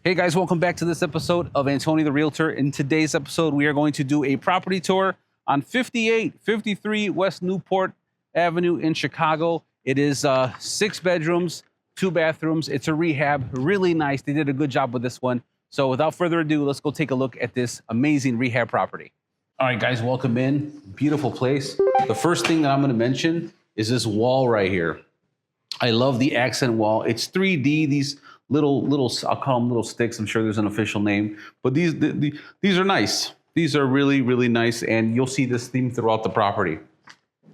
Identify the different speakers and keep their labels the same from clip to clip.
Speaker 1: Hey guys, welcome back to this episode of Antonio the Realtor. In today's episode, we are going to do a property tour on 5853 West Newport Avenue in Chicago. It is 6 bedrooms, 2 bathrooms. It's a rehab, really nice. They did a good job with this one. So without further ado, let's go take a look at this amazing rehab property. All right, guys, welcome in. Beautiful place. The first thing that I'm going to mention is this wall right here. I love the accent wall. It's 3D. These little, I'll call them little sticks. I'm sure there's an official name, but these are nice. These are really, really nice, and you'll see this theme throughout the property.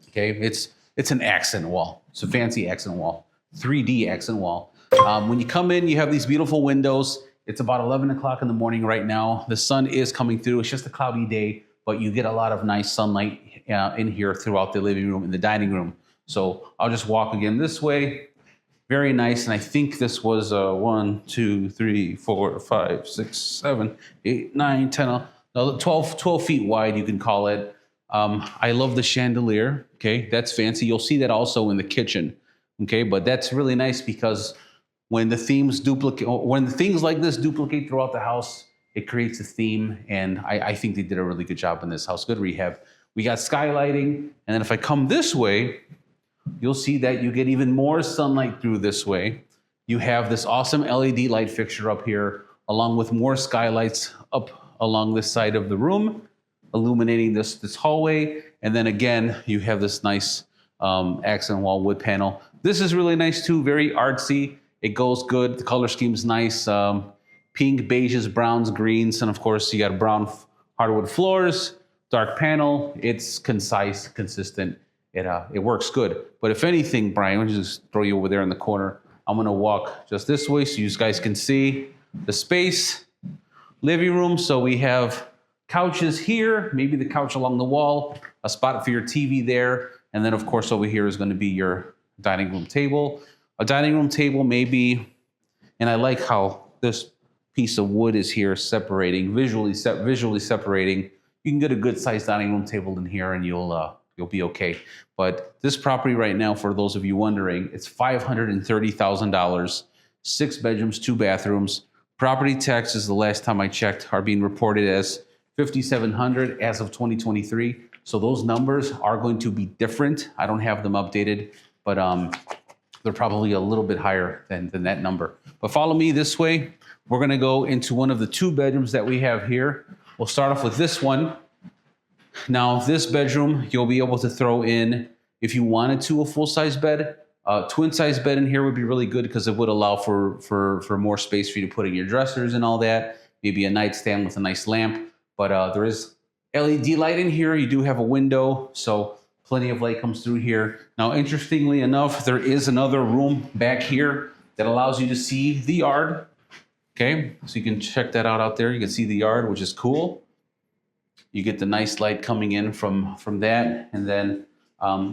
Speaker 1: Okay, it's an accent wall. It's a fancy accent wall, 3D accent wall. When you come in, you have these beautiful windows. It's about 11 o'clock in the morning right now. The sun is coming through. It's just a cloudy day, but you get a lot of nice sunlight in here throughout the living room and the dining room. So I'll just walk again this way. Very nice. And I think this was 1, 2, 3, 4, 5, 6, 7, 8, 9, 10, 12 feet wide, you can call it. I love the chandelier. Okay, that's fancy. You'll see that also in the kitchen. Okay, but that's really nice because when the themes duplicate, when things like this duplicate throughout the house, it creates a theme. And I think they did a really good job in this house. Good rehab. We got skylighting. And then if I come this way, you'll see that you get even more sunlight through this way. You have this awesome LED light fixture up here, along with more skylights up along this side of the room, illuminating this hallway. And then again, you have this nice accent wall wood panel. This is really nice too, very artsy. It goes good. The color scheme's nice. Pink, beiges, browns, greens, and of course you got brown hardwood floors, dark panel. It's concise, consistent. It works good. But if anything, Brian, let me just throw you over there in the corner. I'm gonna walk just this way so you guys can see the space. Living room, so we have couches here, maybe the couch along the wall, a spot for your TV there, and then of course over here is gonna be your dining room table. A dining room table maybe, and I like how this piece of wood is here separating, visually separating. You can get a good sized dining room table in here and you'll be okay. But this property right now, for those of you wondering, it's $530,000, 6 bedrooms, 2 bathrooms. Property taxes, the last time I checked, are being reported as $5,700 as of 2023. So those numbers are going to be different. I don't have them updated, but they're probably a little bit higher than that number. But follow me this way. We're gonna go into one of the 2 bedrooms that we have here. We'll start off with this one. Now, this bedroom, you'll be able to throw in, if you wanted to, a full-size bed. Twin-size bed in here would be really good because it would allow for more space for you to put in your dressers and all that. Maybe a nightstand with a nice lamp. But there is LED light in here. You do have a window, so plenty of light comes through here. Now, interestingly enough, there is another room back here that allows you to see the yard. Okay, so you can check that out there. You can see the yard, which is cool. You get the nice light coming in from that. And then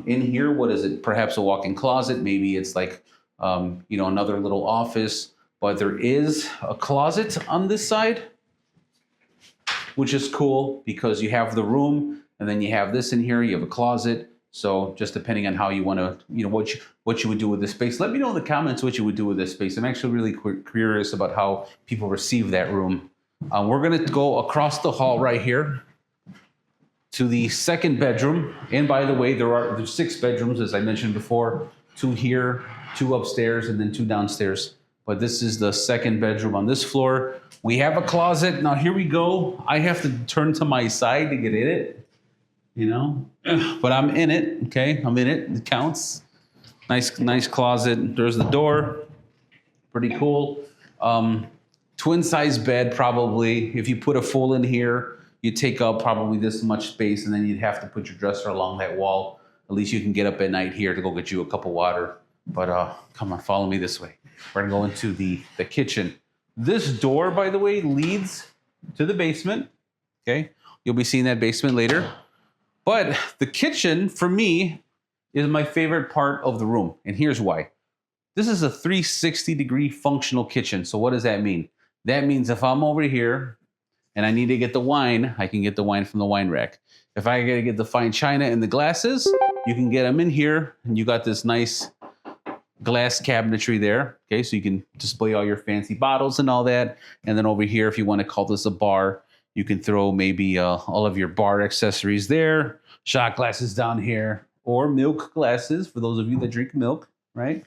Speaker 1: in here, what is it? Perhaps a walk-in closet. Maybe it's like, another little office. But there is a closet on this side, which is cool because you have the room and then you have this in here. You have a closet. So just depending on how you want to, what you would do with this space. Let me know in the comments what you would do with this space. I'm actually really curious about how people receive that room. We're going to go across the hall right here to the 2nd bedroom. And by the way, there's 6 bedrooms, as I mentioned before, 2 here, 2 upstairs, and then 2 downstairs. But this is the 2nd bedroom on this floor. We have a closet. Now here we go. I have to turn to my side to get in it, but I'm in it, okay? I'm in it, it counts. Nice closet. There's the door, pretty cool. Twin size bed, probably. If you put a full in here, you take up probably this much space, and then you'd have to put your dresser along that wall. At least you can get up at night here to go get you a cup of water. But come on, follow me this way. We're gonna go into the kitchen. This door, by the way, leads to the basement. Okay, you'll be seeing that basement later. But the kitchen, for me, is my favorite part of the room, and here's why. This is a 360-degree functional kitchen. So what does that mean? That means if I'm over here and I need to get the wine, I can get the wine from the wine rack. If I gotta get the fine china and the glasses, you can get them in here, and you got this nice glass cabinetry there. Okay, so you can display all your fancy bottles and all that. And then over here, if you want to call this a bar, you can throw maybe all of your bar accessories there. Shot glasses down here, or milk glasses for those of you that drink milk, right?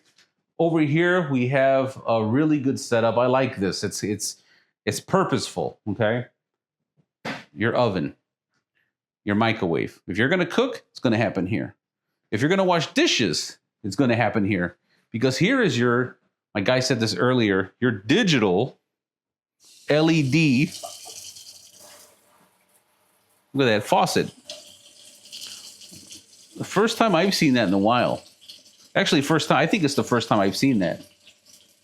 Speaker 1: Over here, we have a really good setup. I like this. It's purposeful, okay? Your oven, your microwave. If you're gonna cook, it's gonna happen here. If you're gonna wash dishes, it's gonna happen here. Because here is your, my guy said this earlier, your digital LED. Look at that faucet. The first time I've seen that in a while. Actually, first time, I think it's the first time I've seen that.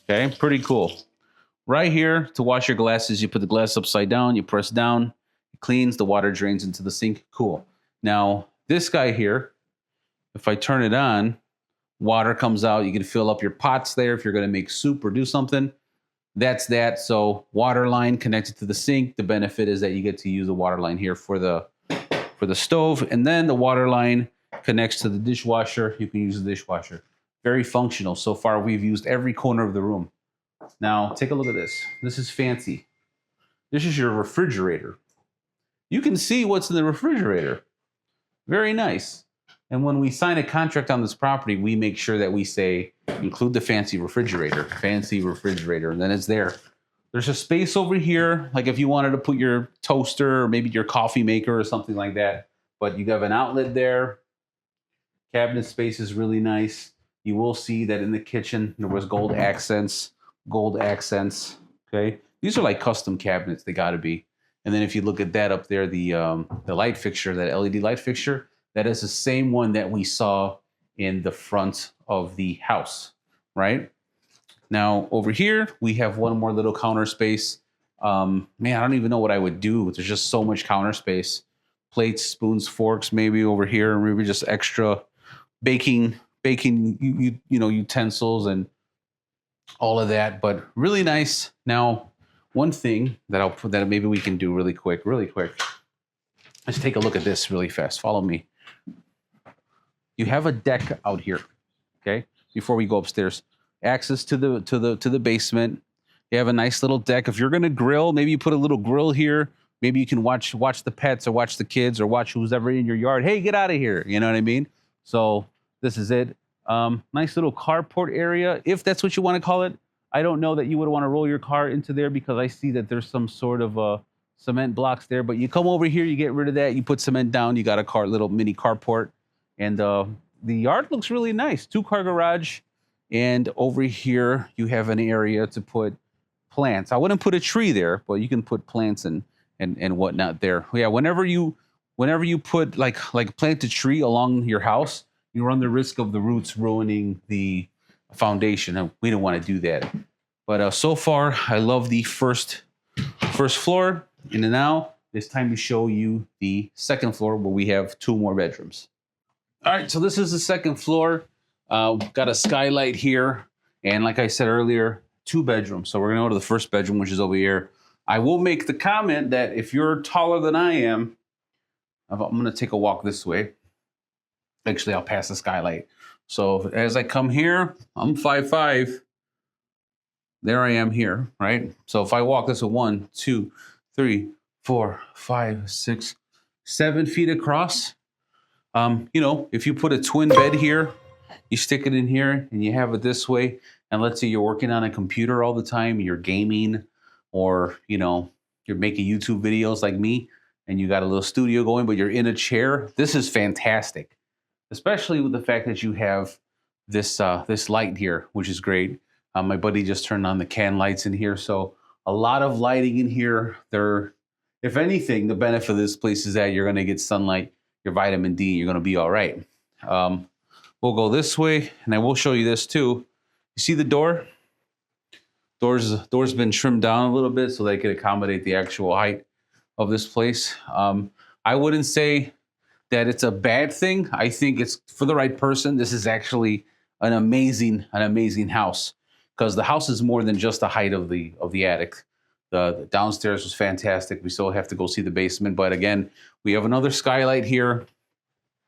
Speaker 1: Okay, pretty cool. Right here, to wash your glasses, you put the glass upside down, you press down, it cleans, the water drains into the sink. Cool. Now, this guy here, if I turn it on, water comes out. You can fill up your pots there if you're going to make soup or do something. That's that. So water line connected to the sink. The benefit is that you get to use the water line here for the stove. And then the water line connects to the dishwasher. You can use the dishwasher. Very functional. So far, we've used every corner of the room. Now, take a look at this. This is fancy. This is your refrigerator. You can see what's in the refrigerator. Very nice. And when we sign a contract on this property, we make sure that we say, include the fancy refrigerator, and then it's there. There's a space over here, like if you wanted to put your toaster or maybe your coffee maker or something like that, but you have an outlet there. Cabinet space is really nice. You will see that in the kitchen, there was gold accents, okay? These are like custom cabinets, they gotta be. And then if you look at that up there, the light fixture, that LED light fixture, that is the same one that we saw in the front of the house, right? Now, over here, we have one more little counter space. Man, I don't even know what I would do. There's just so much counter space. Plates, spoons, forks, maybe over here, maybe just extra baking utensils and all of that, but really nice. Now, one thing that maybe we can do really quick. Let's take a look at this really fast. Follow me. You have a deck out here, okay? Before we go upstairs, access to the basement. You have a nice little deck. If you're gonna grill, maybe you put a little grill here. Maybe you can watch the pets or watch the kids or watch who's ever in your yard. Hey, get out of here! You know what I mean? So this is it. Nice little carport area, if that's what you want to call it. I don't know that you would want to roll your car into there because I see that there's some sort of cement blocks there. But you come over here, you get rid of that, you put cement down, you got a little mini carport. And the yard looks really nice. 2-car garage. And over here, you have an area to put plants. I wouldn't put a tree there, but you can put plants and whatnot there. Yeah, whenever you put like plant a tree along your house, you run the risk of the roots ruining the foundation. And we don't want to do that. But so far, I love the first floor. And now it's time to show you the second floor where we have 2 more bedrooms. All right, so this is the second floor. Got a skylight here. And like I said earlier, 2 bedrooms. So we're gonna go to the first bedroom, which is over here. I will make the comment that if you're taller than I am, I'm gonna take a walk this way. Actually, I'll pass the skylight. So as I come here, I'm 5'5". There I am here, right? So if I walk this way, 1, 2, 3, 4, 5, 6, 7 feet across. If you put a twin bed here, you stick it in here and you have it this way. And let's say you're working on a computer all the time, you're gaming, or, you're making YouTube videos like me and you got a little studio going, but you're in a chair. This is fantastic, especially with the fact that you have this light here, which is great. My buddy just turned on the can lights in here. So a lot of lighting in here. If anything, the benefit of this place is that you're going to get sunlight, your vitamin D, you're going to be all right. We'll go this way, and I will show you this too. You see the door? Door's been trimmed down a little bit so they could accommodate the actual height of this place. I wouldn't say that it's a bad thing. I think it's for the right person. This is actually an amazing house because the house is more than just the height of the attic. The downstairs was fantastic. We still have to go see the basement, but again, we have another skylight here,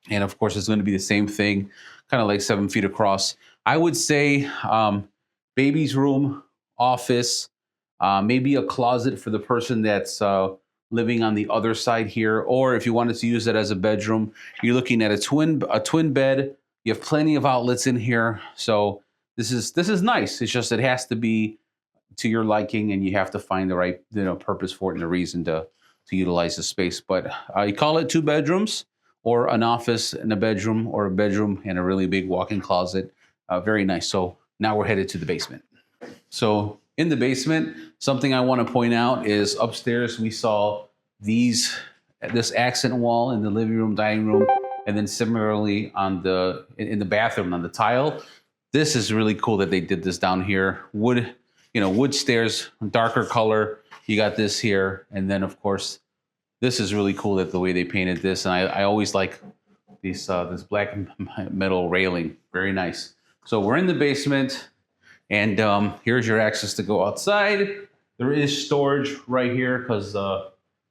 Speaker 1: and of course, it's going to be the same thing, kind of like 7 feet across. I would say baby's room, office, maybe a closet for the person that's living on the other side here, or if you wanted to use it as a bedroom, you're looking at a twin bed. You have plenty of outlets in here, so this is nice. It's just it has to be to your liking, and you have to find the right purpose for it and a reason to utilize the space. But you call it 2 bedrooms, or an office and a bedroom, or a bedroom and a really big walk-in closet. Very nice. So now we're headed to the basement. So in the basement, something I want to point out is upstairs we saw this accent wall in the living room, dining room, and then similarly in the bathroom on the tile. This is really cool that they did this down here. Wood stairs, darker color. You got this here, and then of course, this is really cool that the way they painted this. And I always like this black metal railing. Very nice. So we're in the basement. And here's your access to go outside. There is storage right here because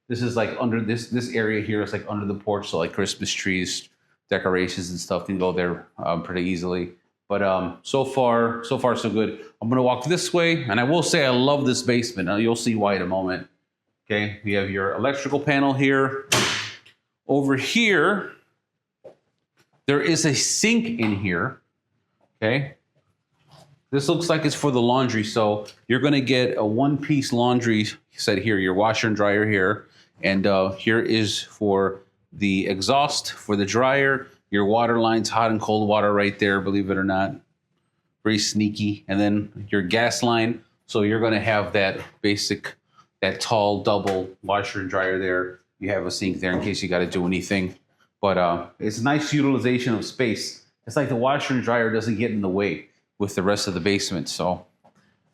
Speaker 1: this is like under this area here is like under the porch. So like Christmas trees, decorations and stuff can go there pretty easily. But so far so good. I'm gonna walk this way, and I will say I love this basement. Now you'll see why in a moment. Okay, we have your electrical panel here. Over here, there is a sink in here. Okay. This looks like it's for the laundry. So you're going to get a 1-piece laundry set here, your washer and dryer here. And here is for the exhaust for the dryer, your water lines, hot and cold water right there, believe it or not. Very sneaky. And then your gas line. So you're going to have that tall double washer and dryer there. You have a sink there in case you got to do anything. But it's a nice utilization of space. It's like the washer and dryer doesn't get in the way with the rest of the basement. So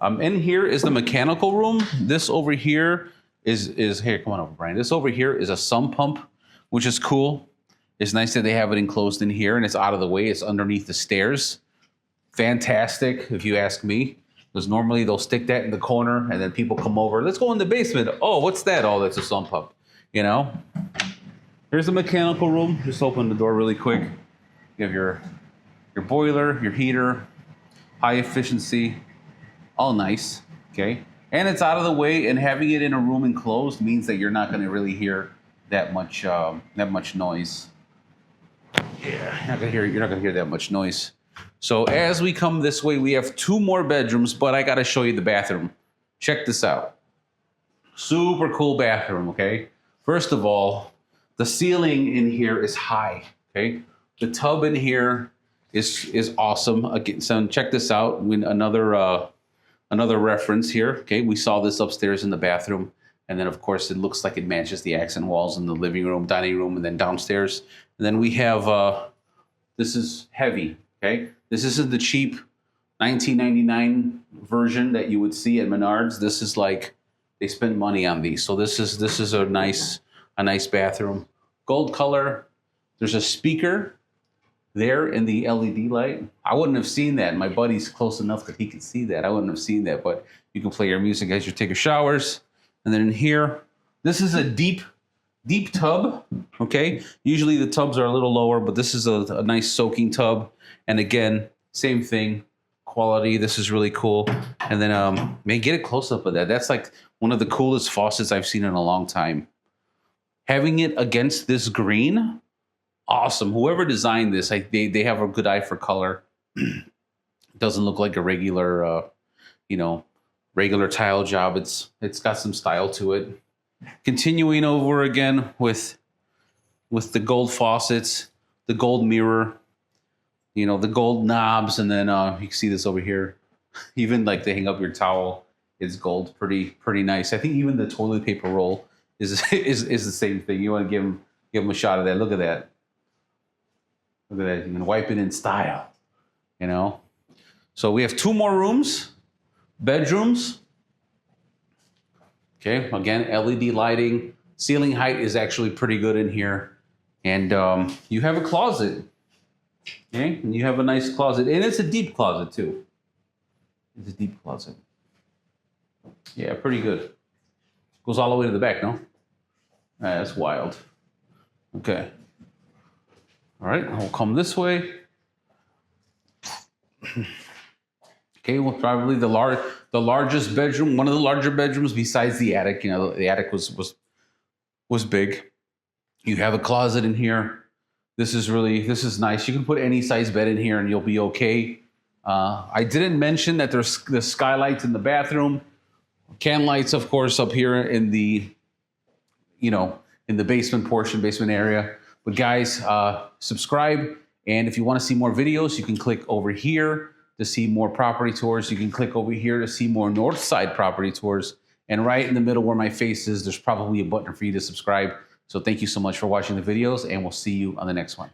Speaker 1: in here is the mechanical room. This over here is here, come on over, Brian. This over here is a sump pump, which is cool. It's nice that they have it enclosed in here and it's out of the way. It's underneath the stairs. Fantastic, if you ask me, because normally they'll stick that in the corner and then people come over. Let's go in the basement. Oh, what's that? Oh, that's a sump pump, Here's the mechanical room. Just open the door really quick. You have your boiler, your heater, high efficiency, all nice, okay? And it's out of the way, and having it in a room enclosed means that you're not gonna really hear that much noise. Yeah, you're not gonna hear that much noise. So as we come this way, we have 2 more bedrooms, but I gotta show you the bathroom. Check this out. Super cool bathroom, okay? First of all, the ceiling in here is high, okay? The tub in here is awesome. Again, so check this out. Another reference here. Okay, we saw this upstairs in the bathroom, and then of course it looks like it matches the accent walls in the living room, dining room, and then downstairs. And then we have this is heavy. Okay, this isn't the cheap 1999 version that you would see at Menards. This is like they spent money on these. So this is a nice bathroom. Gold color. There's a speaker there in the LED light. I wouldn't have seen that. My buddy's close enough that he could see that. I wouldn't have seen that, but you can play your music as you take your showers. And then in here, this is a deep tub, okay? Usually the tubs are a little lower, but this is a nice soaking tub. And again, same thing, quality. This is really cool. And then, man, get a close up of that. That's like one of the coolest faucets I've seen in a long time. Having it against this green, awesome. Whoever designed this, they have a good eye for color. Doesn't look like a regular, regular tile job. It's got some style to it. Continuing over again with the gold faucets, the gold mirror, the gold knobs, and then you can see this over here. Even like they hang up your towel, it's gold. Pretty nice. I think even the toilet paper roll is the same thing. You want to give them a shot of that. Look at that. Look at that. You can wipe it in style, So we have 2 more rooms, bedrooms. Okay, again, LED lighting. Ceiling height is actually pretty good in here. And you have a closet. Okay, and you have a nice closet. And it's a deep closet too. It's a deep closet. Yeah, pretty good. Goes all the way to the back, no? That's wild. Okay. All right, I'll come this way. Okay, well, probably the largest bedroom, one of the larger bedrooms besides the attic. You know, the attic was big. You have a closet in here. This is nice. You can put any size bed in here and you'll be okay. I didn't mention that there's the skylights in the bathroom, can lights, of course, up here in the, in the basement area. But guys, subscribe. And if you want to see more videos, you can click over here to see more property tours. You can click over here to see more Northside property tours. And right in the middle where my face is, there's probably a button for you to subscribe. So thank you so much for watching the videos, and we'll see you on the next one.